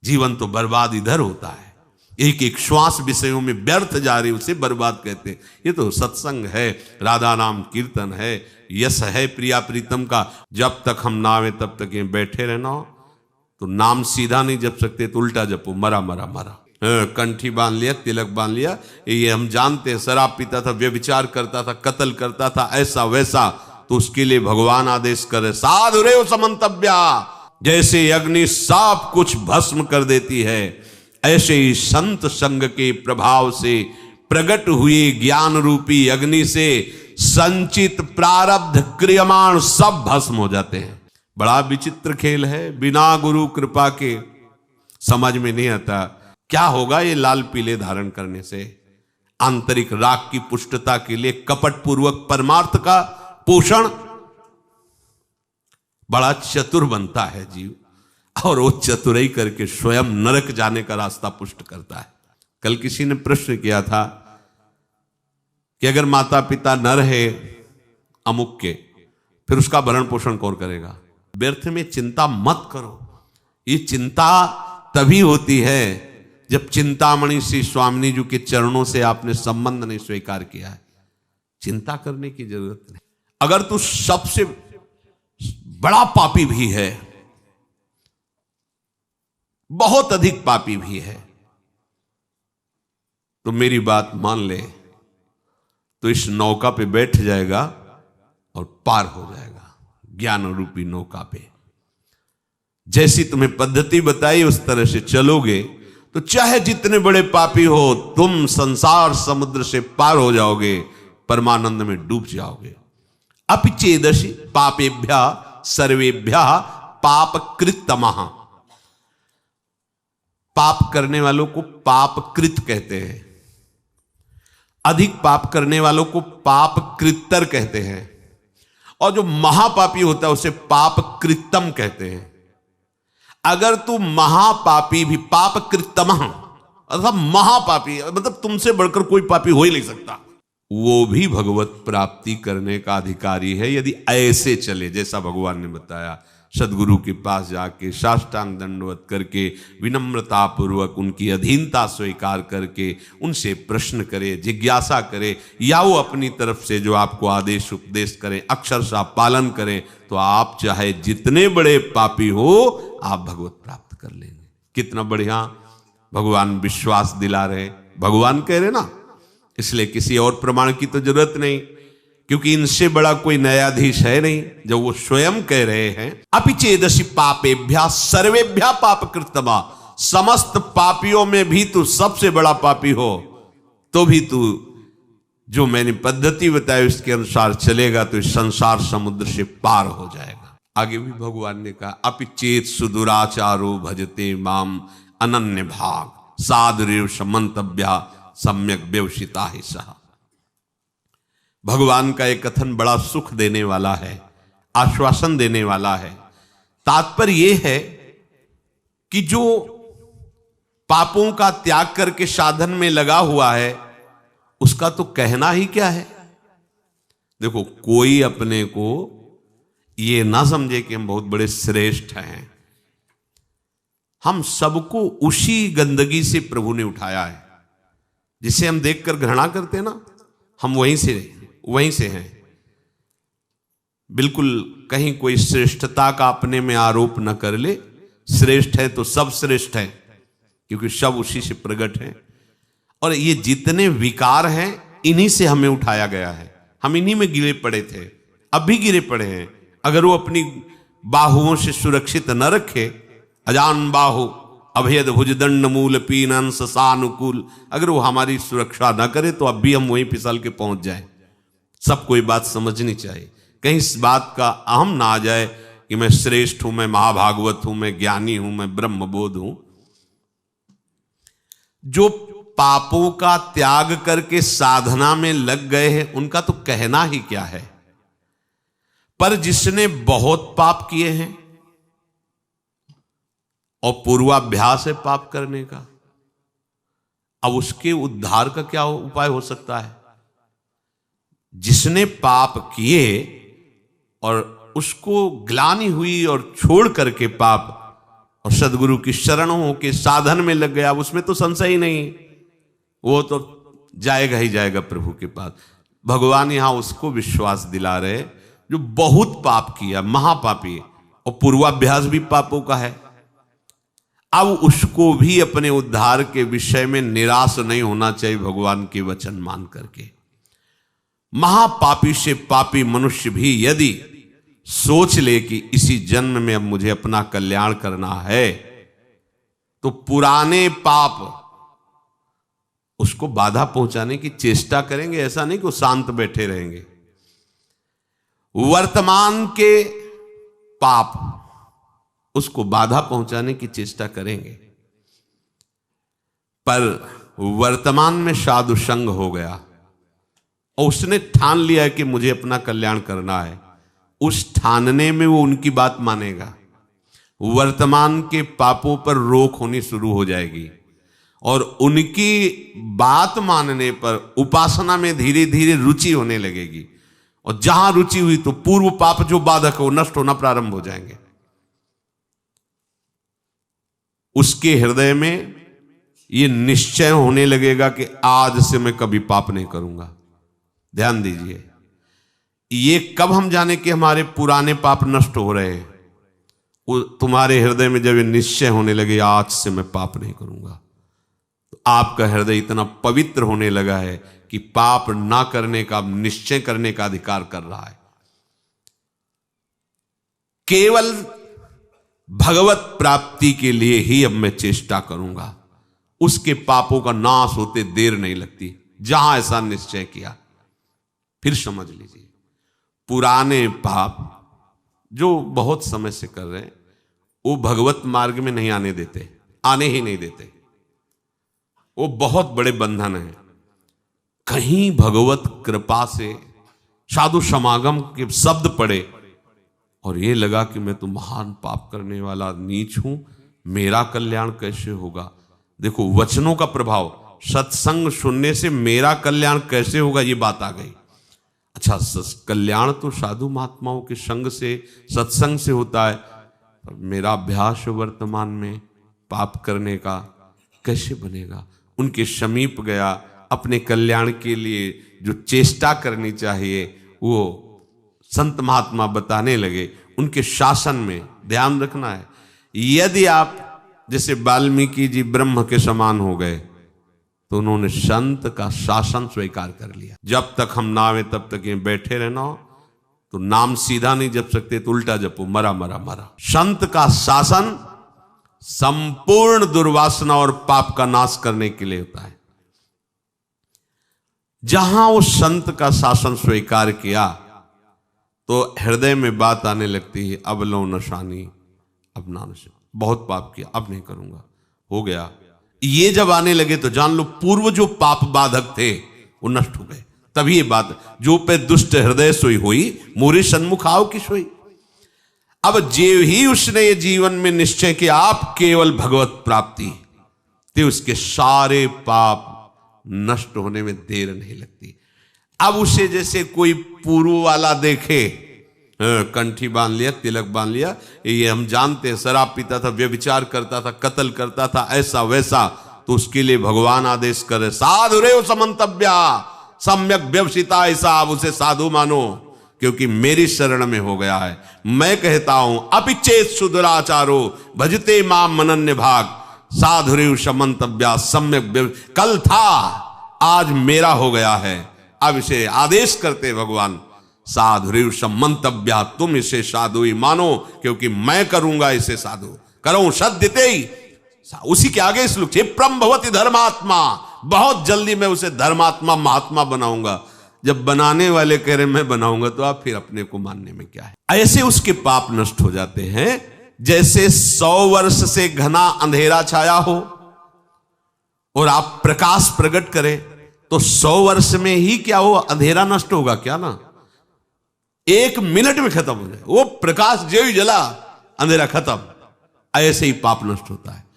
जीवन तो बर्बाद इधर होता है, एक एक श्वास विषयों में व्यर्थ जा रही, उसे बर्बाद कहते हैं। ये तो सत्संग है, राधा नाम कीर्तन है, यश है प्रिया प्रीतम का। जब तक हम ना आवे तब तक ये बैठे रहना हो तो नाम सीधा नहीं जप सकते, तो उल्टा जपो, मरा मरा मरा। कंठी बांध लिया, तिलक बांध लिया, ये हम जानते हैं। शराब पीता था, व्यभिचार करता था, कत्ल करता था, ऐसा वैसा, तो उसके लिए भगवान आदेश करे, साधु रे समंतव्या। जैसे अग्नि सब कुछ भस्म कर देती है, ऐसे ही संत संग के प्रभाव से प्रकट हुए ज्ञान रूपी अग्नि से संचित प्रारब्ध क्रियमाण सब भस्म हो जाते हैं। बड़ा विचित्र खेल है, बिना गुरु कृपा के समझ में नहीं आता क्या होगा ये लाल पीले धारण करने से। आंतरिक राग की पुष्टता के लिए कपट पूर्वक परमार्थ का पोषण, बड़ा चतुर बनता है जीव, और वो चतुराई करके स्वयं नरक जाने का रास्ता पुष्ट करता है। कल किसी ने प्रश्न किया था कि अगर माता पिता न रहे अमुक के, फिर उसका भरण पोषण कौन करेगा? व्यर्थ में चिंता मत करो। ये चिंता तभी होती है जब चिंतामणि श्री स्वामिनी जी के चरणों से आपने संबंध नहीं स्वीकार किया है। चिंता करने की जरूरत नहीं। अगर तू सबसे बड़ा पापी भी है, बहुत अधिक पापी भी है, तो मेरी बात मान ले, तो इस नौका पे बैठ जाएगा और पार हो जाएगा, ज्ञान रूपी नौका पे। जैसी तुम्हें पद्धति बताई उस तरह से चलोगे तो चाहे जितने बड़े पापी हो, तुम संसार समुद्र से पार हो जाओगे, परमानंद में डूब जाओगे। अपिचेदशि पापेभ्य सर्वेभ्य पाप कृतमः। पाप करने वालों को पाप कृत कहते हैं, अधिक पाप करने वालों को पाप कृत्तर कहते हैं, और जो महापापी होता है उसे पाप कृतम कहते हैं। अगर तू महापापी भी, पाप कृतम अर्थात महापापी, मतलब तुमसे बढ़कर कोई पापी हो ही नहीं सकता, वो भी भगवत प्राप्ति करने का अधिकारी है यदि ऐसे चले जैसा भगवान ने बताया। सदगुरु के पास जाके साष्टांग दंडवत करके विनम्रता पूर्वक उनकी अधीनता स्वीकार करके उनसे प्रश्न करे, जिज्ञासा करे, या वो अपनी तरफ से जो आपको आदेश उपदेश करें अक्षरशः पालन करें, तो आप चाहे जितने बड़े पापी हो आप भगवत प्राप्त कर लेंगे। कितना बढ़िया भगवान विश्वास दिला रहे, भगवान कह रहे ना, इसलिए किसी और प्रमाण की तो जरूरत नहीं, क्योंकि इनसे बड़ा कोई न्यायाधीश है नहीं। जब वो स्वयं कह रहे हैं अपिचेदशि पापेभ्यः सर्वेभ्यः पाप कृतमा, समस्त पापियों में भी तू सबसे बड़ा पापी हो तो भी तू जो मैंने पद्धति बताई उसके अनुसार चलेगा तो इस संसार समुद्र से पार हो जाएगा। आगे भी भगवान ने कहा अपिचेत सुदुराचारो भजते माम अनन्य भाग साधुरेव समंतव्या सम्यक व्यवसिता ही सहा। भगवान का एक कथन बड़ा सुख देने वाला है, आश्वासन देने वाला है। तात्पर्य यह है कि जो पापों का त्याग करके साधन में लगा हुआ है उसका तो कहना ही क्या है। देखो, कोई अपने को ये ना समझे कि हम बहुत बड़े श्रेष्ठ हैं। हम सबको उसी गंदगी से प्रभु ने उठाया है जिसे हम देखकर घृणा करते हैं ना, हम वहीं से हैं। बिल्कुल कहीं कोई श्रेष्ठता का अपने में आरोप न कर ले। श्रेष्ठ है तो सब श्रेष्ठ है, क्योंकि सब उसी से प्रकट है। और ये जितने विकार हैं इन्हीं से हमें उठाया गया है। हम इन्हीं में गिरे पड़े थे, अब भी गिरे पड़े हैं। अगर वो अपनी बाहुओं से सुरक्षित न रखे, अजान बाहु अभेद भुजदंड मूल पीनन सानुकूल, अगर वो हमारी सुरक्षा न करे तो अब भी हम वहीं फिसल के पहुंच जाए। सबको ये बात समझनी चाहिए, कहीं इस बात का अहम ना आ जाए कि मैं श्रेष्ठ हूं, मैं महाभागवत हूं, मैं ज्ञानी हूं, मैं ब्रह्मबोध हूं। जो पापों का त्याग करके साधना में लग गए हैं उनका तो कहना ही क्या है। पर जिसने बहुत पाप किए हैं और पूर्वाभ्यास है पाप करने का, अब उसके उद्धार का क्या उपाय हो सकता है। जिसने पाप किए और उसको ग्लानि हुई और छोड़ करके पाप, और सदगुरु की शरण हो के साधन में लग गया, उसमें तो संशय ही नहीं, वो तो जाएगा ही जाएगा प्रभु के पास। भगवान यहां उसको विश्वास दिला रहे जो बहुत पाप किया, महापापी, और पूर्वाभ्यास भी पापों का है। अब उसको भी अपने उद्धार के विषय में निराश नहीं होना चाहिए भगवान के वचन मान करके। महापापी से पापी मनुष्य भी यदि सोच ले कि इसी जन्म में अब मुझे अपना कल्याण करना है, तो पुराने पाप उसको बाधा पहुंचाने की चेष्टा करेंगे। ऐसा नहीं कि वो शांत बैठे रहेंगे। वर्तमान के पाप उसको बाधा पहुंचाने की चेष्टा करेंगे, पर वर्तमान में साधु संग हो गया और उसने ठान लिया है कि मुझे अपना कल्याण करना है, उस ठानने में वो उनकी बात मानेगा। वर्तमान के पापों पर रोक होनी शुरू हो जाएगी और उनकी बात मानने पर उपासना में धीरे धीरे रुचि होने लगेगी, और जहां रुचि हुई तो पूर्व पाप जो बाधक है वो नष्ट होना प्रारंभ हो जाएंगे। उसके हृदय में ये निश्चय होने लगेगा कि आज से मैं कभी पाप नहीं करूंगा। ध्यान दीजिए, ये कब हम जाने कि हमारे पुराने पाप नष्ट हो रहे हैं? तुम्हारे हृदय में जब ये निश्चय होने लगे आज से मैं पाप नहीं करूंगा, तो आपका हृदय इतना पवित्र होने लगा है कि पाप ना करने का, निश्चय करने का अधिकार कर रहा है। केवल भगवत प्राप्ति के लिए ही अब मैं चेष्टा करूंगा। उसके पापों का नाश होते देर नहीं लगती, जहां ऐसा निश्चय किया। फिर समझ लीजिए, पुराने पाप जो बहुत समय से कर रहे हैं वो भगवत मार्ग में नहीं आने देते, आने ही नहीं देते। वो बहुत बड़े बंधन है। कहीं भगवत कृपा से साधु समागम के शब्द पड़े और ये लगा कि मैं तो महान पाप करने वाला नीच हूं, मेरा कल्याण कैसे होगा? देखो वचनों का प्रभाव, सत्संग सुनने से मेरा कल्याण कैसे होगा, ये बात आ गई। अच्छा, कल्याण तो साधु महात्माओं के संग से, सत्संग से होता है, पर मेरा अभ्यास वर्तमान में पाप करने का कैसे बनेगा? उनके समीप गया, अपने कल्याण के लिए जो चेष्टा करनी चाहिए वो संत महात्मा बताने लगे। उनके शासन में ध्यान रखना है। यदि आप जैसे वाल्मीकि जी ब्रह्म के समान हो गए तो उन्होंने संत का शासन स्वीकार कर लिया। जब तक हम ना आवे तब तक ये बैठे रहना हो, तो नाम सीधा नहीं जप सकते तो उल्टा जपो, मरा मरा मरा। संत का शासन संपूर्ण दुर्वासना और पाप का नाश करने के लिए होता है। जहां उस संत का शासन स्वीकार किया तो हृदय में बात आने लगती है, अब लो नशानी, अब ना नशा, बहुत पाप किया, अब नहीं करूंगा, हो गया। ये जब आने लगे तो जान लो पूर्व जो पाप बाधक थे वो नष्ट हो गए। तभी ये बात, जो पे दुष्ट हृदय सोई हुई, मोरे सन्मुख आओ की सोई। अब जे ही उसने ये जीवन में निश्चय किया आप केवल भगवत प्राप्ति, तो उसके सारे पाप नष्ट होने में देर नहीं लगती। अब उसे जैसे कोई पूर्व वाला देखे, कंठी बांध लिया, तिलक बांध लिया, ये हम जानते हैं, शराब पीता था, व्यभिचार करता था, कत्ल करता था, ऐसा वैसा, तो उसके लिए भगवान आदेश करे, साधु रे समंतव्या सम्यक व्यवसिता, ऐसा आप उसे साधु मानो क्योंकि मेरी शरण में हो गया है। मैं कहता हूं अपिचेत सुदुराचारो भजते माम मनन्य भाग, साधु रे समंतव्या सम्यक, कल था आज मेरा हो गया है। अब इसे आदेश करते भगवान, साधु सम्मंतव्या, तुम इसे साधु ही मानो क्योंकि मैं करूंगा इसे साधु, करो सद्यते ही। उसी के आगे श्लोक, क्षिप्रम भवति धर्मात्मा, बहुत जल्दी मैं उसे धर्मात्मा महात्मा बनाऊंगा। जब बनाने वाले कह रहे मैं बनाऊंगा तो आप फिर अपने को मानने में क्या है? ऐसे उसके पाप नष्ट हो जाते हैं जैसे 100 वर्ष से घना अंधेरा छाया हो और आप प्रकाश प्रकट करें तो 100 वर्ष में ही क्या हो, अंधेरा नष्ट होगा क्या? ना, 1 मिनट में खत्म हो जाए। वो प्रकाश जो ही जला, अंधेरा खत्म। ऐसे ही पाप नष्ट होता है।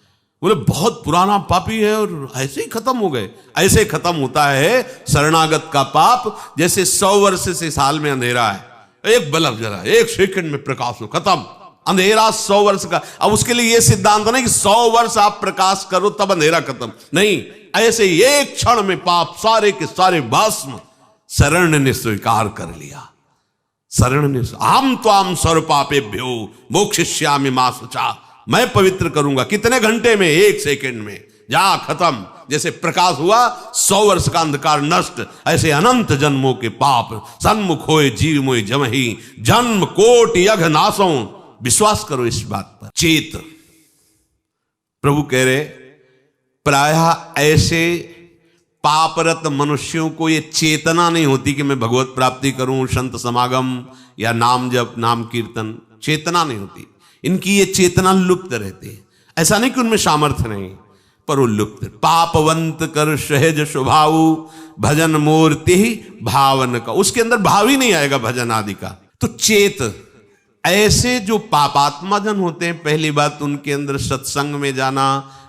बोले बहुत पुराना पापी है और ऐसे ही खत्म हो गए। ऐसे खत्म होता है शरणागत का पाप जैसे 100 वर्ष से साल में अंधेरा है, एक बल्ब जला, 1 सेकंड में प्रकाश हो, खत्म। अंधेरा 100 वर्ष का। अब उसके लिए यह सिद्धांत नहीं कि 100 वर्ष आप प्रकाश करो तब अंधेरा खत्म, नहीं, ऐसे एक क्षण में पाप सारे के सारे भस्म शरण ने स्वीकार कर लिया। शरण ने, हम त्वाम सर्व पापेभ्यो मोक्षयिष्यामि मा शुचा, मैं पवित्र करूंगा। कितने घंटे में? 1 सेकंड में, जा खत्म। जैसे प्रकाश हुआ 100 वर्ष का अंधकार नष्ट, ऐसे अनंत जन्मों के पाप सन्मुख होए जीव मोय जमहि, जन्म कोट यघ नासों। विश्वास करो इस बात पर। चेत, प्रभु कह रहे प्रायः ऐसे पापरत मनुष्यों को ये चेतना नहीं होती कि मैं भगवत प्राप्ति करूं, संत समागम या नाम जप नाम कीर्तन, चेतना नहीं होती इनकी। ये चेतना लुप्त रहती है। ऐसा नहीं कि उनमें सामर्थ्य नहीं, पर वो लुप्त। पापवंत कर सहज स्वभाव, भजन मूर्ति भावन का, उसके अंदर भाव ही नहीं आएगा भजन आदि का। तो चेत, ऐसे जो पापात्मा जन होते हैं, पहली बात उनके अंदर सत्संग में जाना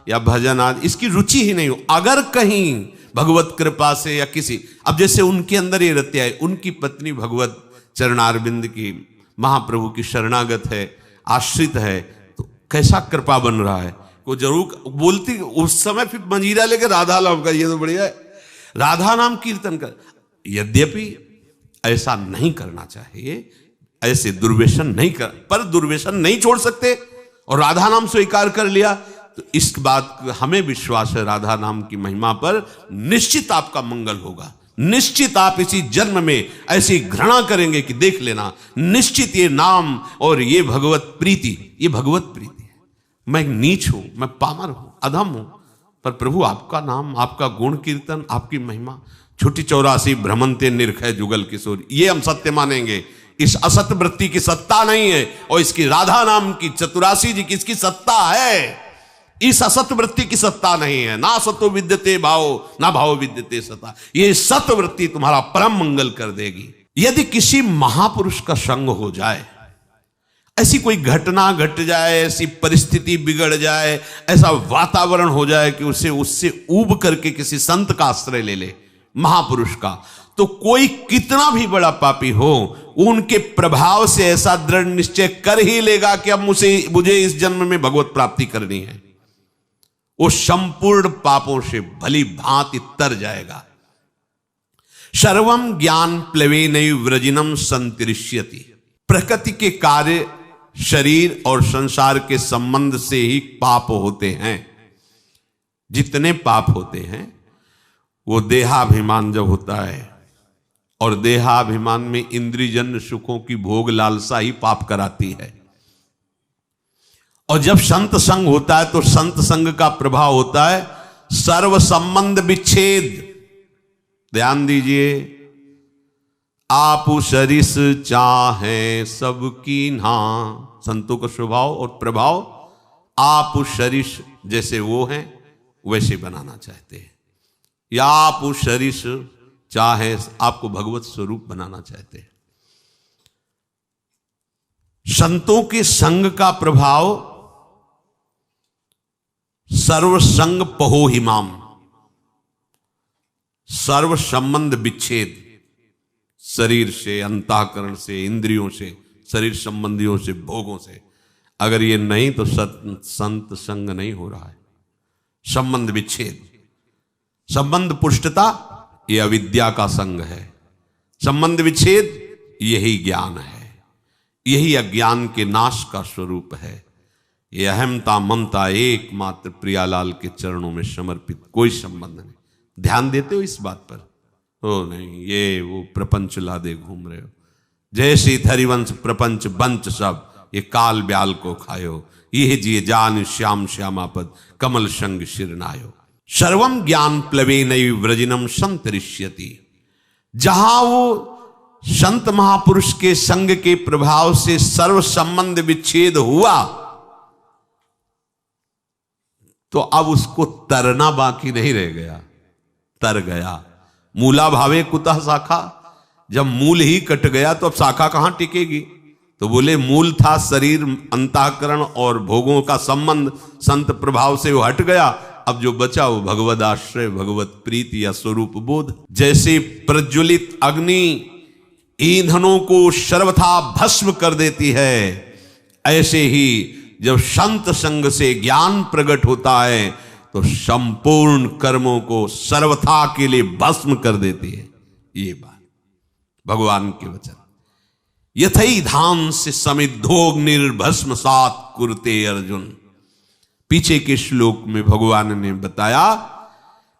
या भजन आदि इसकी रुचि ही नहीं हो। अगर कहीं भगवत कृपा से या किसी, अब जैसे उनके अंदर ये रत्या है, उनकी पत्नी भगवत चरणारविंद की महाप्रभु की शरणागत है, आश्रित है, तो कैसा कृपा बन रहा है। वो जरूर बोलती उस समय, फिर मंजीरा लेकर राधा नाम का, ये तो बढ़िया है, राधा नाम कीर्तन कर। यद्यपि ऐसा नहीं करना चाहिए, ऐसे दुर्व्यसन नहीं कर, पर दुर्व्यसन नहीं छोड़ सकते और राधा नाम स्वीकार कर लिया तो इस बात हमें विश्वास है, राधा नाम की महिमा पर निश्चित आपका मंगल होगा। निश्चित आप इसी जन्म में ऐसी घृणा करेंगे कि देख लेना, निश्चित ये नाम और ये भगवत प्रीति, ये भगवत प्रीति है। मैं नीच हूं, मैं पामर हूं, अधम हूं, पर प्रभु आपका नाम, आपका गुण कीर्तन, आपकी महिमा, छुट्टी 84 भ्रमंते निरखय जुगल किशोर, ये हम सत्य मानेंगे। इस असत वृत्ति की सत्ता नहीं है, और इसकी राधा नाम की 84 जी की इसकी सत्ता है। इस असत वृत्ति की सत्ता नहीं है। ना सतो विद्यते भाव, ना भाव विद्यते सता। ये सत वृत्ति तुम्हारा परम मंगल कर देगी। यदि किसी महापुरुष का संग हो जाए, ऐसी कोई घटना घट जाए, ऐसी परिस्थिति बिगड़ जाए, ऐसा वातावरण हो जाए कि उसे उससे ऊब करके किसी संत का आश्रय ले ले, महापुरुष का, तो कोई कितना भी बड़ा पापी हो, उनके प्रभाव से ऐसा दृढ़ निश्चय कर ही लेगा कि अब मुझे इस जन्म में भगवत प्राप्ति करनी है। वो संपूर्ण पापों से भली भांति तर जाएगा। सर्वम ज्ञान प्लवेनैव व्रजिनम संतरिष्यति। प्रकृति के कार्य, शरीर और संसार के संबंध से ही पाप होते हैं। जितने पाप होते हैं वो देहाभिमान जब होता है, और देहाभिमान में इंद्रियजन्य सुखों की भोग लालसा ही पाप कराती है। और जब संत संग होता है तो संत संग का प्रभाव होता है सर्व संबंध विच्छेद। ध्यान दीजिए, आप सरिस चाहे सबकी ना, संतों का स्वभाव और प्रभाव आप सरिस जैसे वो हैं वैसे बनाना चाहते हैं, या आप सरिस चाहे आपको भगवत स्वरूप बनाना चाहते हैं। संतों के संग का प्रभाव सर्व संग पहो हिमाम, सर्व संबंध विच्छेद, शरीर से, अंतःकरण से, इंद्रियों से, शरीर संबंधियों से, भोगों से। अगर ये नहीं तो संत संग नहीं हो रहा है। संबंध विच्छेद, संबंध पुष्टता, ये अविद्या का संग है। संबंध विच्छेद, यही ज्ञान है, यही अज्ञान के नाश का स्वरूप है। ये अहमता ममता एकमात्र प्रियालाल के चरणों में समर्पित, कोई संबंध नहीं। ध्यान देते हो इस बात पर? हो नहीं, ये वो प्रपंच लादे घूम रहे हो। जैसे हरिवंश प्रपंच बंच सब, ये काल ब्याल को खायो, ये जिए जान श्याम श्यामापद, कमल संग शिरनायो। सर्वम ज्ञान प्लवेनैव व्रजिनम संतरिष्यति। जहां वो संत महापुरुष के संग के प्रभाव से सर्व संबंध विच्छेद हुआ, तो अब उसको तरना बाकी नहीं रह गया, तर गया। मूला भावे कुतः शाखा, जब मूल ही कट गया तो अब शाखा कहां टिकेगी। तो बोले मूल था शरीर, अंतःकरण और भोगों का संबंध, संत प्रभाव से वो हट गया। अब जो बचा वो भगवद आश्रय, भगवत प्रीति या स्वरूप बोध। जैसे प्रज्वलित अग्नि ईंधनों को सर्वथा भस्म कर देती है, ऐसे ही जब संत संग से ज्ञान प्रकट होता है तो संपूर्ण कर्मों को सर्वथा के लिए भस्म कर देती है। ये बात भगवान के वचन। यथई धाम से समिद्धोग निर्भस्म सात कुरते अर्जुन। पीछे के श्लोक में भगवान ने बताया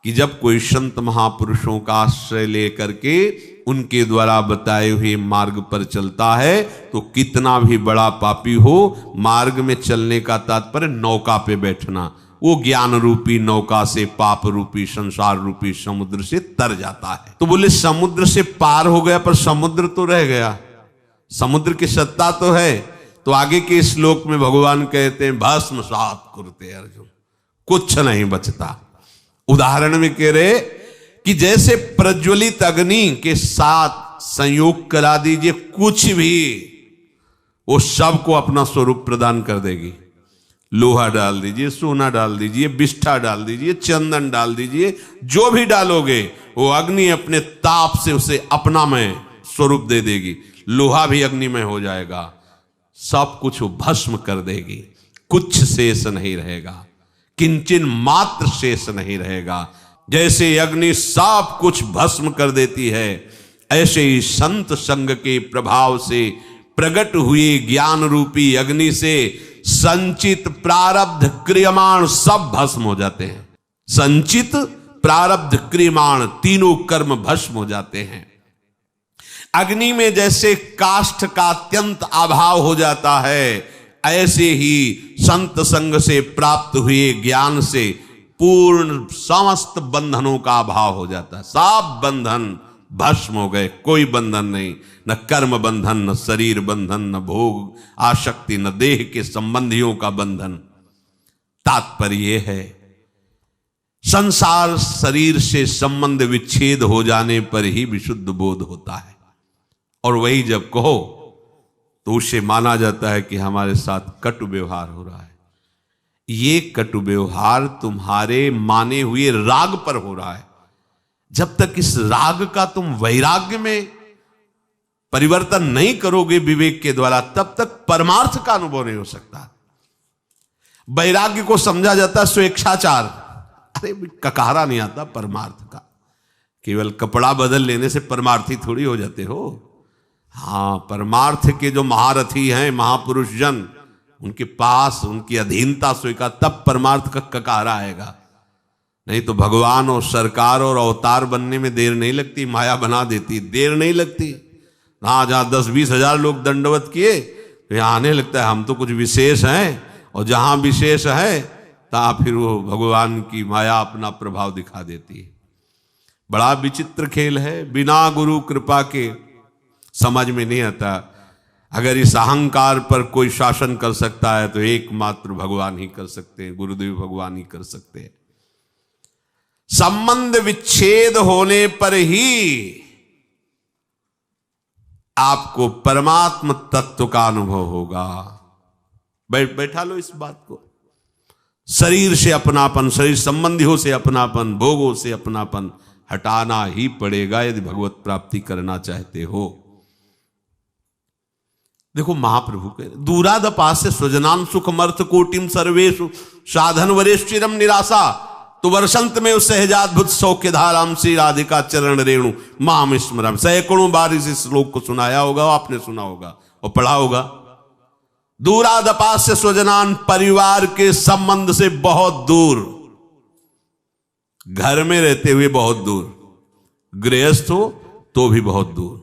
कि जब कोई संत महापुरुषों का आश्रय लेकर के उनके द्वारा बताए हुए मार्ग पर चलता है तो कितना भी बड़ा पापी हो, मार्ग में चलने का तात्पर्य नौका पे बैठना, वो ज्ञान रूपी नौका से पाप रूपी संसार रूपी समुद्र से तर जाता है। तो बोले समुद्र से पार हो गया पर समुद्र तो रह गया, समुद्र की सत्ता तो है। तो आगे के श्लोक में भगवान कहते हैं भस्म सात कुरते अर्जुन, कुछ नहीं बचता। उदाहरण में कह रहे कि जैसे प्रज्वलित अग्नि के साथ संयोग करा दीजिए, कुछ भी वो सबको अपना स्वरूप प्रदान कर देगी। लोहा डाल दीजिए, सोना डाल दीजिए, बिष्ठा डाल दीजिए, चंदन डाल दीजिए, जो भी डालोगे वो अग्नि अपने ताप से उसे अपनामय स्वरूप दे देगी। लोहा भी अग्निमय हो जाएगा, सब कुछ वो भस्म कर देगी, कुछ शेष नहीं रहेगा, किंचन मात्र शेष नहीं रहेगा। जैसे अग्नि सब कुछ भस्म कर देती है, ऐसे ही संत संग के प्रभाव से प्रकट हुए ज्ञान रूपी अग्नि से संचित प्रारब्ध क्रियमाण सब भस्म हो जाते हैं। संचित प्रारब्ध क्रियमाण तीनों कर्म भस्म हो जाते हैं। अग्नि में जैसे काष्ठ का अत्यंत अभाव हो जाता है, ऐसे ही संत संग से प्राप्त हुए ज्ञान से पूर्ण समस्त बंधनों का अभाव हो जाता है। सब बंधन भस्म हो गए, कोई बंधन नहीं, न कर्म बंधन, न शरीर बंधन, न भोग आसक्ति, न देह के संबंधियों का बंधन। तात्पर्य है संसार शरीर से संबंध विच्छेद हो जाने पर ही विशुद्ध बोध होता है, और वही जब कहो तो उसे माना जाता है कि हमारे साथ कटु व्यवहार हो रहा है। ये कटु व्यवहार तुम्हारे माने हुए राग पर हो रहा है। जब तक इस राग का तुम वैराग्य में परिवर्तन नहीं करोगे विवेक के द्वारा, तब तक परमार्थ का अनुभव नहीं हो सकता। वैराग्य को समझा जाता है स्वेच्छाचार। अरे ककारा नहीं आता परमार्थ का, केवल कपड़ा बदल लेने से परमार्थी थोड़ी हो जाते हो। हाँ, परमार्थ के जो महारथी हैं महापुरुष जन, उनके पास उनकी अधीनता स्वीकार, तब परमार्थ का ककारा आएगा। नहीं तो भगवान और सरकार और अवतार बनने में देर नहीं लगती, माया बना देती, देर नहीं लगती। हाँ, जहाँ 10-20 हजार लोग दंडवत किए तो यहाँ आने लगता है हम तो कुछ विशेष हैं, और जहाँ विशेष है तहाँ फिर वो भगवान की माया अपना प्रभाव दिखा देती है। बड़ा विचित्र खेल है, बिना गुरु कृपा के समझ में नहीं आता। अगर इस अहंकार पर कोई शासन कर सकता है तो एकमात्र भगवान ही कर सकते हैं, गुरुदेव भगवान ही कर सकते हैं। संबंध विच्छेद होने पर ही आपको परमात्म तत्व का अनुभव होगा। बैठा लो इस बात को। शरीर से अपनापन, शरीर संबंधियों से अपनापन, भोगों से अपनापन हटाना ही पड़ेगा यदि भगवत प्राप्ति करना चाहते हो। देखो महाप्रभु के दूरादपास्य स्वजनान सुखमर्थ कोटिम सर्वेषु साधन वरेश्चिरम निराशा तो वर्षंत में उस सहजाद्भुत सौख्य धाराम श्री राधिका चरण रेणु माम स्मरम। सैकड़ों बार इस श्लोक को सुनाया होगा, आपने सुना होगा और पढ़ा होगा। दूरादपास्य स्वजनान, परिवार के संबंध से बहुत दूर, घर में रहते हुए बहुत दूर, गृहस्थ हो तो भी बहुत दूर,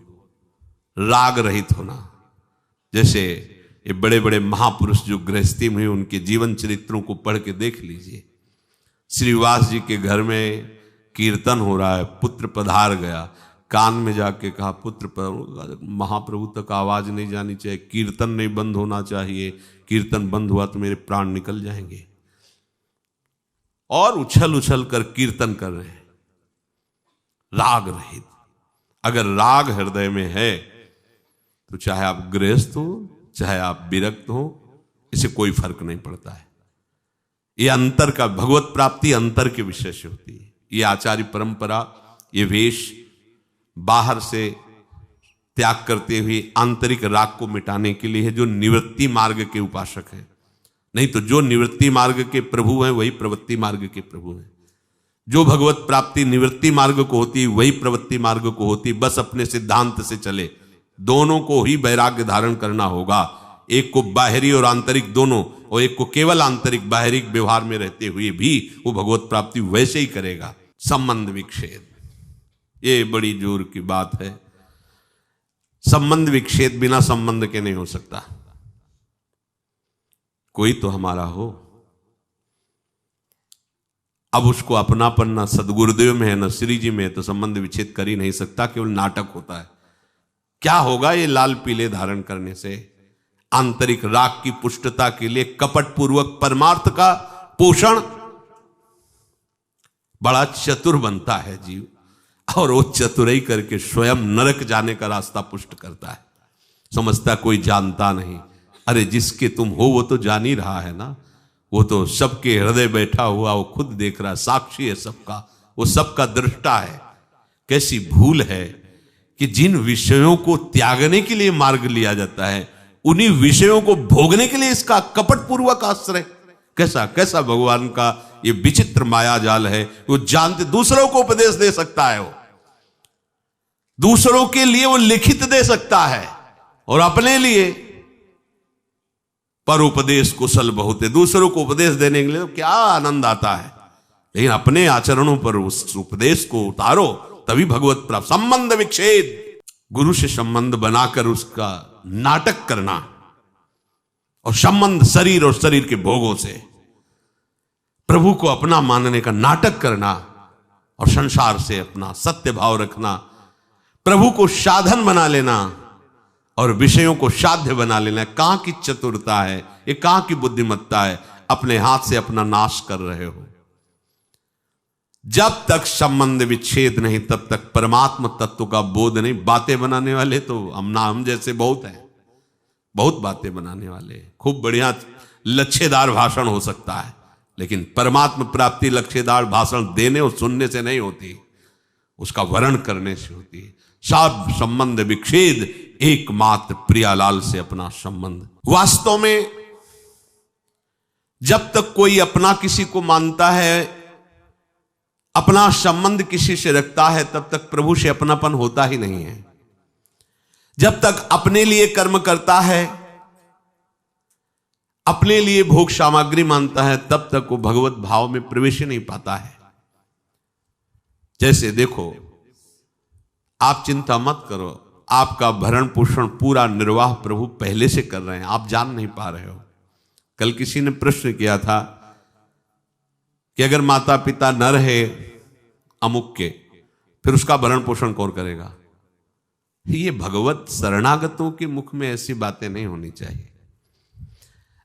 राग रहित होना। जैसे ये बड़े बड़े महापुरुष जो गृहस्थी में, उनके जीवन चरित्रों को पढ़ के देख लीजिए। श्रीवास जी के घर में कीर्तन हो रहा है, पुत्र पधार गया, कान में जाके कहा पुत्र महाप्रभु तक आवाज नहीं जानी चाहिए, कीर्तन नहीं बंद होना चाहिए, कीर्तन बंद हुआ तो मेरे प्राण निकल जाएंगे। और उछल उछल कर कीर्तन कर रहे हैं, राग रहित। अगर राग हृदय में है तो चाहे आप गृहस्थ हो चाहे आप विरक्त हो, इसे कोई फर्क नहीं पड़ता है। ये अंतर का, भगवत प्राप्ति अंतर के विषय से होती है। ये आचार्य परंपरा, ये वेश बाहर से त्याग करते हुए आंतरिक राग को मिटाने के लिए है, जो निवृत्ति मार्ग के उपासक हैं। नहीं तो जो निवृत्ति मार्ग के प्रभु हैं वही प्रवृत्ति मार्ग के प्रभु हैं। जो भगवत प्राप्ति निवृत्ति मार्ग को होती वही प्रवृत्ति मार्ग को होती। बस अपने सिद्धांत से चले, दोनों को ही वैराग्य धारण करना होगा। एक को बाहरी और आंतरिक दोनों, और एक को केवल आंतरिक बाहरी व्यवहार में रहते हुए भी वो भगवत प्राप्ति वैसे ही करेगा। संबंध विच्छेद, ये बड़ी जोर की बात है। संबंध विच्छेद बिना संबंध के नहीं हो सकता। कोई तो हमारा हो, अब उसको अपनापन ना सदगुरुदेव में है ना श्री जी में है, तो संबंध विच्छेद कर ही नहीं सकता, केवल नाटक होता है। क्या होगा ये लाल पीले धारण करने से? आंतरिक राग की पुष्टता के लिए कपट पूर्वक परमार्थ का पोषण, बड़ा चतुर बनता है जीव, और वो चतुराई करके स्वयं नरक जाने का रास्ता पुष्ट करता है। समझता कोई जानता नहीं। अरे जिसके तुम हो वो तो जान ही रहा है ना, वो तो सबके हृदय बैठा हुआ, वो खुद देख रहा है, साक्षी है सबका, वो सबका दृष्टा है। कैसी भूल है कि जिन विषयों को त्यागने के लिए मार्ग लिया जाता है, उन्हीं विषयों को भोगने के लिए इसका कपटपूर्वक आश्रय। कैसा कैसा भगवान का ये विचित्र माया जाल है। वो जानते, दूसरों को उपदेश दे सकता है, वो दूसरों के लिए वो लिखित दे सकता है, और अपने लिए पर उपदेश कुशल बहुत है। दूसरों को उपदेश देने के लिए तो क्या आनंद आता है, लेकिन अपने आचरणों पर उस उपदेश को उतारो, तभी भगवत प्राप्त। संबंध विच्छेद, गुरु से संबंध बनाकर उसका नाटक करना, और संबंध शरीर और शरीर के भोगों से प्रभु को अपना मानने का नाटक करना, और संसार से अपना सत्य भाव रखना, प्रभु को साधन बना लेना और विषयों को साध्य बना लेना। कहां की चतुरता है ये, कहां की बुद्धिमत्ता है? अपने हाथ से अपना नाश कर रहे हो। जब तक संबंध विच्छेद नहीं, तब तक परमात्म तत्व का बोध नहीं। बातें बनाने वाले तो हम जैसे बहुत हैं, बहुत बातें बनाने वाले, खूब बढ़िया लच्छेदार भाषण हो सकता है, लेकिन परमात्म प्राप्ति लच्छेदार भाषण देने और सुनने से नहीं होती, उसका वर्ण करने से होती है। सब संबंध विच्छेद, एकमात्र प्रियालाल से अपना संबंध। वास्तव में जब तक कोई अपना किसी को मानता है, अपना संबंध किसी से रखता है, तब तक प्रभु से अपनापन होता ही नहीं है। जब तक अपने लिए कर्म करता है, अपने लिए भोग सामग्री मानता है, तब तक वो भगवत भाव में प्रवेश ही नहीं पाता है। जैसे देखो, आप चिंता मत करो, आपका भरण पोषण पूरा निर्वाह प्रभु पहले से कर रहे हैं, आप जान नहीं पा रहे हो। कल किसी ने प्रश्न किया था कि अगर माता पिता न रहे अमुक के, फिर उसका भरण पोषण कौन करेगा? ये भगवत शरणागतों के मुख में ऐसी बातें नहीं होनी चाहिए।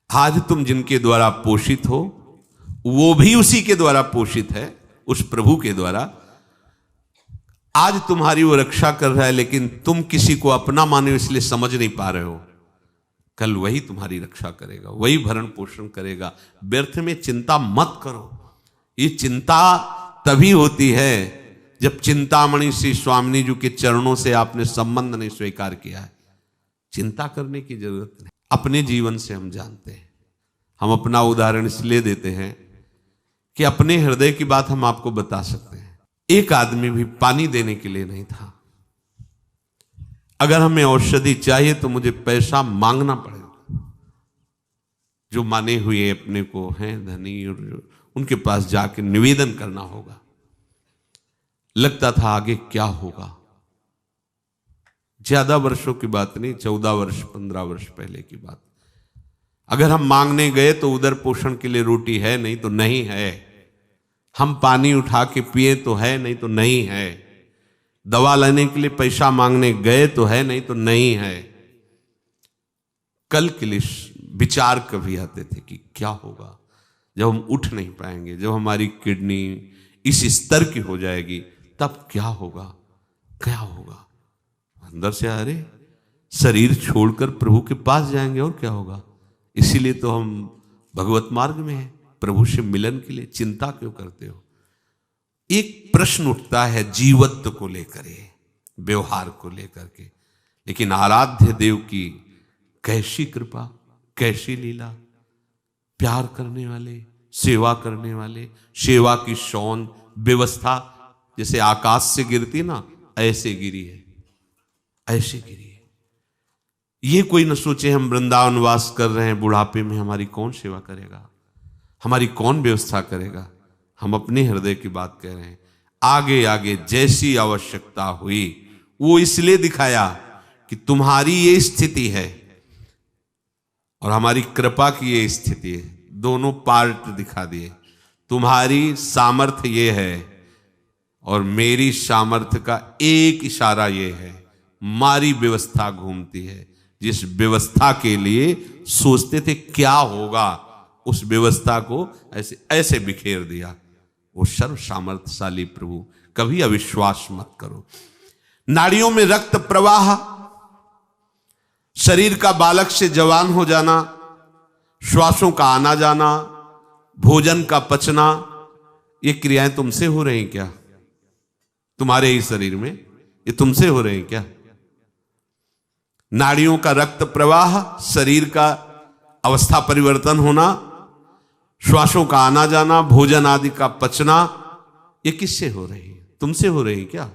आज तुम जिनके द्वारा पोषित हो, वो भी उसी के द्वारा पोषित है, उस प्रभु के द्वारा। आज तुम्हारी वो रक्षा कर रहा है, लेकिन तुम किसी को अपना माने इसलिए समझ नहीं पा रहे हो। कल वही तुम्हारी रक्षा करेगा, वही भरण पोषण करेगा। व्यर्थ में चिंता मत करो। ये चिंता तभी होती है जब चिंतामणि श्री स्वामी जी के चरणों से आपने संबंध नहीं स्वीकार किया है। चिंता करने की जरूरत नहीं। अपने जीवन से हम जानते हैं। हम अपना उदाहरण इसलिए देते हैं कि अपने हृदय की बात हम आपको बता सकते हैं। एक आदमी भी पानी देने के लिए नहीं था। अगर हमें औषधि चाहिए तो मुझे पैसा मांगना पड़ेगा। जो माने हुए अपने को हैं धनी, और उनके पास जाके निवेदन करना होगा। लगता था आगे क्या होगा। ज्यादा वर्षों की बात नहीं, 14 वर्ष 15 वर्ष पहले की बात। अगर हम मांगने गए तो उधर पोषण के लिए रोटी है, नहीं तो नहीं है। हम पानी उठा के पिए तो है, नहीं तो नहीं है। दवा लेने के लिए पैसा मांगने गए तो है, नहीं तो नहीं है। कल के लिए विचार कभी आते थे कि क्या होगा जब हम उठ नहीं पाएंगे, जब हमारी किडनी इस स्तर की हो जाएगी, तब क्या होगा, क्या होगा। अंदर से अरे शरीर छोड़कर प्रभु के पास जाएंगे और क्या होगा। इसीलिए तो हम भगवत मार्ग में हैं, प्रभु से मिलन के लिए। चिंता क्यों करते हो? एक प्रश्न उठता है जीवत्व को लेकर, व्यवहार को लेकर के, लेकिन आराध्य देव की कैसी कृपा, कैसी लीला, प्यार करने वाले, सेवा करने वाले, सेवा की शौन व्यवस्था जैसे आकाश से गिरती ना, ऐसे गिरी है, ऐसे गिरी है। ये कोई न सोचे हम वृंदावन वास कर रहे हैं, बुढ़ापे में हमारी कौन सेवा करेगा, हमारी कौन व्यवस्था करेगा। हम अपने हृदय की बात कह रहे हैं। आगे आगे जैसी आवश्यकता हुई वो इसलिए दिखाया कि तुम्हारी ये स्थिति है और हमारी कृपा की ये स्थिति है, दोनों पार्ट दिखा दिए। तुम्हारी सामर्थ्य ये है और मेरी सामर्थ्य का एक इशारा ये है, हमारी व्यवस्था घूमती है। जिस व्यवस्था के लिए सोचते थे क्या होगा, उस व्यवस्था को ऐसे ऐसे बिखेर दिया। वो सर्व सामर्थ्यशाली प्रभु, कभी अविश्वास मत करो। नाड़ियों में रक्त प्रवाह, शरीर का बालक से जवान हो जाना, श्वासों का आना जाना, भोजन का पचना, ये क्रियाएं तुमसे हो रही क्या? तुम्हारे ही शरीर में ये तुमसे हो रहे हैं क्या? नाड़ियों का रक्त प्रवाह, शरीर का अवस्था परिवर्तन होना, श्वासों का आना जाना, भोजन आदि का पचना, ये किससे हो रही है? तुमसे हो रही है क्या?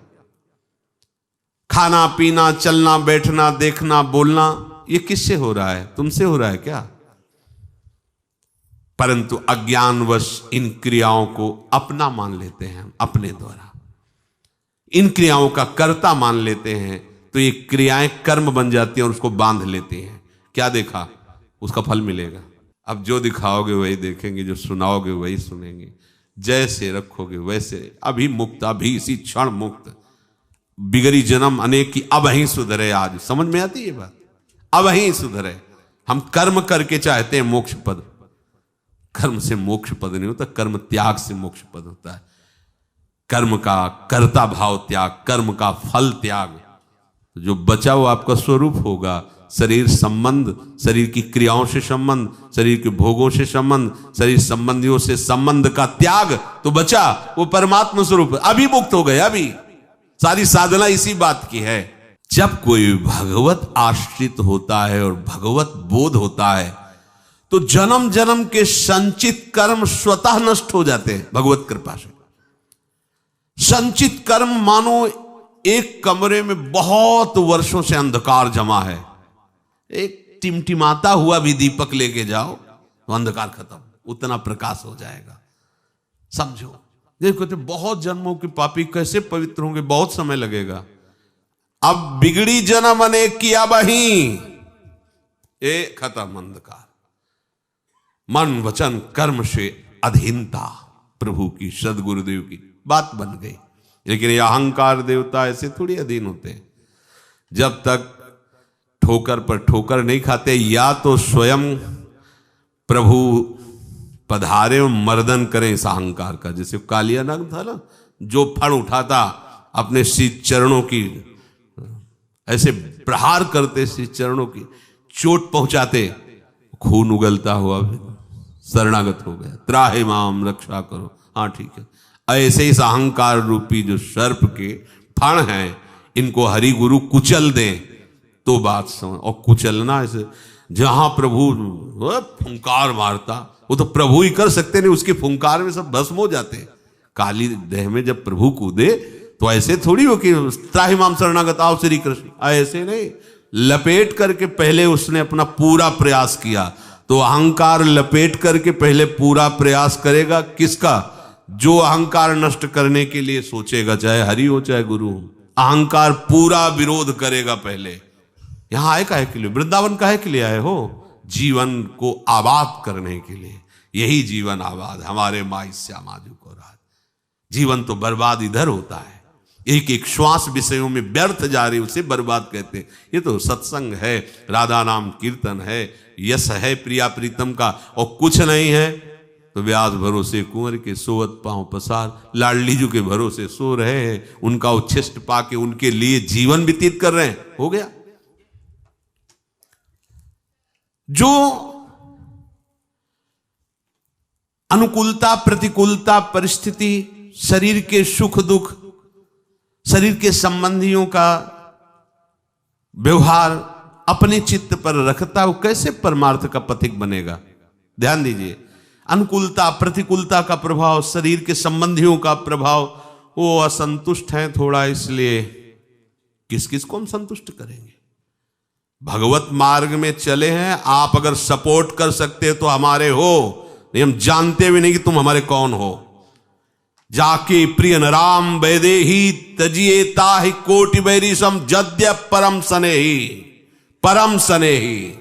खाना पीना, चलना बैठना, देखना बोलना, ये किससे हो रहा है? तुमसे हो रहा है क्या? परंतु अज्ञानवश इन क्रियाओं को अपना मान लेते हैं, अपने द्वारा इन क्रियाओं का कर्ता मान लेते हैं, तो ये क्रियाएं कर्म बन जाती हैं और उसको बांध लेती हैं। क्या देखा, उसका फल मिलेगा। अब जो दिखाओगे वही देखेंगे, जो सुनाओगे वही सुनेंगे, जैसे रखोगे वैसे। अभी मुक्त, अभी इसी क्षण मुक्त, बिगड़ी जन्म अनेक की, अब ही सुधरे। आज समझ में आती है ये बात, अब ही सुधरे। हम कर्म करके चाहते हैं मोक्ष पद, कर्म से मोक्ष पद नहीं होता, कर्म त्याग से मोक्ष पद होता है। कर्म का कर्ता भाव त्याग, कर्म का फल त्याग, जो बचा वो आपका स्वरूप होगा। शरीर संबंध, शरीर की क्रियाओं से संबंध, शरीर के भोगों से संबंध, शरीर संबंधियों से संबंध का त्याग तो बचा वो परमात्मा स्वरूप। अभी मुक्त हो गए, अभी। सारी साधना इसी बात की है। जब कोई भगवत आश्रित होता है और भगवत बोध होता है तो जन्म जन्म के संचित कर्म स्वतः नष्ट हो जाते हैं भगवत कृपा से। संचित कर्म मानो एक कमरे में बहुत वर्षों से अंधकार जमा है, एक टिमटिमाता हुआ भी दीपक लेके जाओ तो अंधकार खत्म, उतना प्रकाश हो जाएगा। समझो, देखो तो बहुत जन्मों के पापी कैसे पवित्र होंगे, बहुत समय लगेगा। अब बिगड़ी जन्म अनेक किया बही, ए खत्म अंधकार। मन वचन कर्म से अधीनता प्रभु की, सदगुरुदेव की बात बन गई। लेकिन ये अहंकार देवता ऐसे थोड़ी अधीन होते हैं। जब तक ठोकर पर ठोकर नहीं खाते, या तो स्वयं प्रभु पधारे और मर्दन करें इस अहंकार का। जैसे कालिया नाग था ना, जो फण उठाता अपने श्री चरणों की, ऐसे प्रहार करते श्री चरणों की, चोट पहुंचाते, खून उगलता हुआ शरणागत हो गया। त्राहि माम, रक्षा करो। हाँ ठीक है, ऐसे इस अहंकार रूपी जो सर्प के फण हैं, इनको हरि गुरु कुचल दें तो बात समझ। और कुचलना ऐसे, जहां प्रभु फुंकार मारता, वो तो प्रभु ही कर सकते नहीं, उसके फुंकार में सब भस्म हो जाते। काली देह में जब प्रभु कूदे तो ऐसे थोड़ी हो कि त्राहि माम शरणागत, आओ श्री कृष्ण, ऐसे नहीं। लपेट करके पहले उसने अपना पूरा प्रयास किया। तो अहंकार लपेट करके पहले पूरा प्रयास करेगा किसका? जो अहंकार नष्ट करने के लिए सोचेगा, चाहे हरि हो चाहे गुरु हो, अहंकार पूरा विरोध करेगा पहले। यहां आए काहे के लिए? वृंदावन काहे के लिए आए हो? जीवन को आबाद करने के लिए। यही जीवन आबाद, हमारे माई श्यामाजू को राज। जीवन तो बर्बाद इधर होता है, एक एक श्वास विषयों में व्यर्थ जा रही, उसे बर्बाद कहते हैं। ये तो सत्संग है, राधा नाम कीर्तन है, यश है प्रिया प्रीतम का, और कुछ नहीं है तो व्यास भरोसे कुंवर के सोवत पांव पसार। लाडली जी के भरोसे सो रहे हैं, उनका उच्छिष्ट पाके उनके लिए जीवन व्यतीत कर रहे हैं, हो गया। जो अनुकूलता प्रतिकूलता परिस्थिति, शरीर के सुख दुख, शरीर के संबंधियों का व्यवहार अपने चित्त पर रखता, वो कैसे परमार्थ का पथिक बनेगा? ध्यान दीजिए, अनुकूलता प्रतिकूलता का प्रभाव, शरीर के संबंधियों का प्रभाव, वो असंतुष्ट हैं थोड़ा, इसलिए किस किस को हम संतुष्ट करेंगे? भगवत मार्ग में चले हैं, आप अगर सपोर्ट कर सकते तो हमारे हो, नहीं हम जानते भी नहीं कि तुम हमारे कौन हो। जाके प्रिय राम वैदे ही तजिए ताहि कोटि बैरी सम जद्य परम सने ही।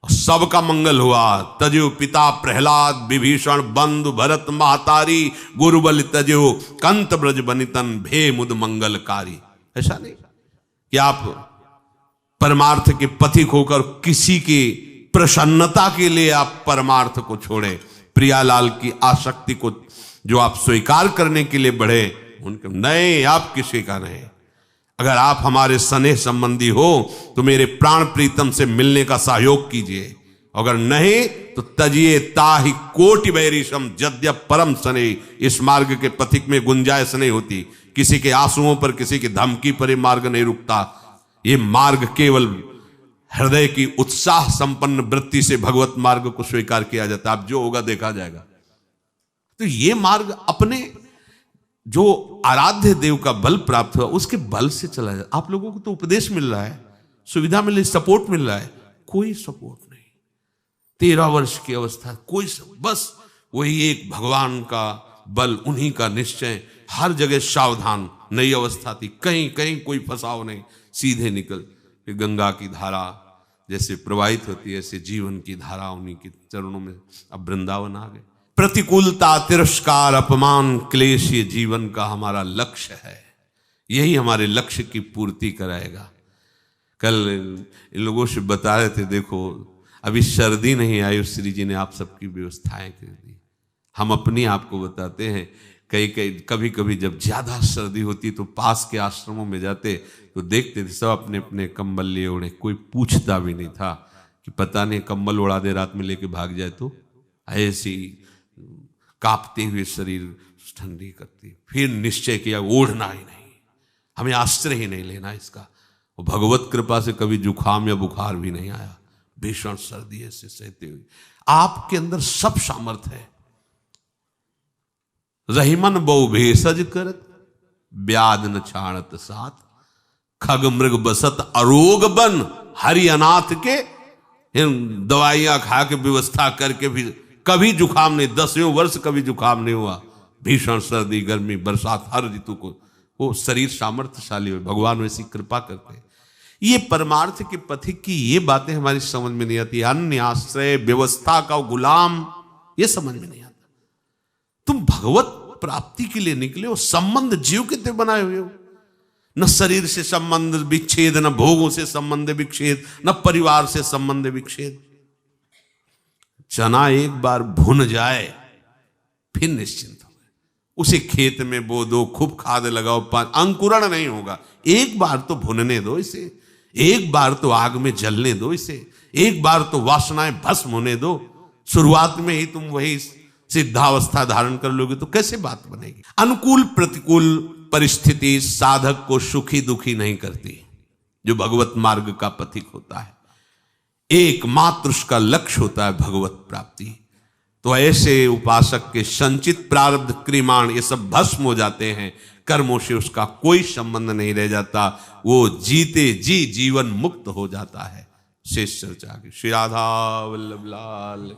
सबका मंगल हुआ। तजो पिता प्रहलाद विभीषण बंधु भरत महतारी गुरुबल तजो कंत ब्रज बनितन भे मुद मंगलकारी। ऐसा नहीं कि आप परमार्थ के पथिक होकर किसी की प्रसन्नता के लिए आप परमार्थ को छोड़े, प्रियालाल की आसक्ति को जो आप स्वीकार करने के लिए बढ़े, उनके नहीं, आप किसी का नहीं। अगर आप हमारे स्नेह संबंधी हो तो मेरे प्राण प्रीतम से मिलने का सहयोग कीजिए, अगर नहीं तो तजिए ताहि कोटि बैरिशम जद्य परम सने। इस मार्ग के पथिक में गुंजाइश नहीं होती, किसी के आंसुओं पर किसी की धमकी पर ये मार्ग नहीं रुकता। ये मार्ग केवल हृदय की उत्साह संपन्न वृत्ति से भगवत मार्ग को स्वीकार किया जाता है। अब जो होगा देखा जाएगा। तो ये मार्ग अपने जो आराध्य देव का बल प्राप्त हुआ उसके बल से चला जाता। आप लोगों को तो उपदेश मिल रहा है, सुविधा मिल रही, सपोर्ट मिल रहा है, कोई सपोर्ट नहीं। 13 वर्ष की अवस्था, कोई बस वही एक भगवान का बल, उन्हीं का निश्चय, हर जगह सावधान। नई अवस्था थी, कहीं कहीं कोई फंसाव नहीं, सीधे निकल। गंगा की धारा जैसे प्रवाहित होती है, ऐसे जीवन की धारा उन्हीं के चरणों में। अब वृंदावन आ गए। प्रतिकूलता, तिरस्कार, अपमान, क्लेश, ये जीवन का हमारा लक्ष्य है, यही हमारे लक्ष्य की पूर्ति कराएगा। कल इन लोगों से बता रहे थे, देखो अभी सर्दी नहीं आई, श्री जी ने आप सबकी व्यवस्थाएं कर दी। हम अपनी आपको बताते हैं, कभी कभी जब ज्यादा सर्दी होती तो पास के आश्रमों में जाते तो देखते थे सब अपने अपने कंबल लिए ओढ़े, कोई पूछता भी नहीं था कि पता नहीं कंबल उड़ा दे रात में लेके भाग जाए तो। ऐसी कांपते हुए शरीर ठंडी करती। फिर निश्चय किया ओढ़ना ही नहीं, हमें आश्रय ही नहीं लेना इसका। वो भगवत कृपा से कभी जुखाम या बुखार भी नहीं आया। भीषण सर्दी ऐसे सहते हुए आपके अंदर सब सामर्थ्य है। रहीमन बहु भेषज करत ब्याद न छाणत साथ, खग मृग बसत अरोग बन हरि अनाथ के। दवाइयां खा के व्यवस्था करके भी कभी जुखाम नहीं, 10वें वर्ष कभी जुखाम नहीं हुआ। भीषण सर्दी गर्मी बरसात हर ऋतु को वो शरीर सामर्थ्यशाली हो, भगवान वैसी कृपा करते हैं। ये परमार्थ के पथिक की ये बातें हमारी समझ में नहीं आती। अन्य आश्रय व्यवस्था का गुलाम, ये समझ में नहीं आता। तुम भगवत प्राप्ति के लिए निकले हो, संबंध जीव कितने बनाए हुए हो। न शरीर से संबंध विच्छेद, न भोगों से संबंध विच्छेद, न परिवार से संबंध विच्छेद। चना एक बार भुन जाए फिर निश्चिंत हो गए। उसे खेत में बो दो, खूब खाद लगाओ, अंकुरण नहीं होगा। एक बार तो भुनने दो इसे, एक बार तो आग में जलने दो इसे, एक बार तो वासनाएं भस्म होने दो। शुरुआत में ही तुम वही सिद्धावस्था धारण कर लोगे तो कैसे बात बनेगी। अनुकूल प्रतिकूल परिस्थिति साधक को सुखी दुखी नहीं करती। जो भगवत मार्ग का पथिक होता है, एकमात्र उसका लक्ष्य होता है भगवत प्राप्ति। तो ऐसे उपासक के संचित प्रारब्ध क्रिमाण ये सब भस्म हो जाते हैं, कर्मों से उसका कोई संबंध नहीं रह जाता, वो जीते जी जीवन मुक्त हो जाता है। शेष चर्चा की। श्री राधा वल्लभ लाल।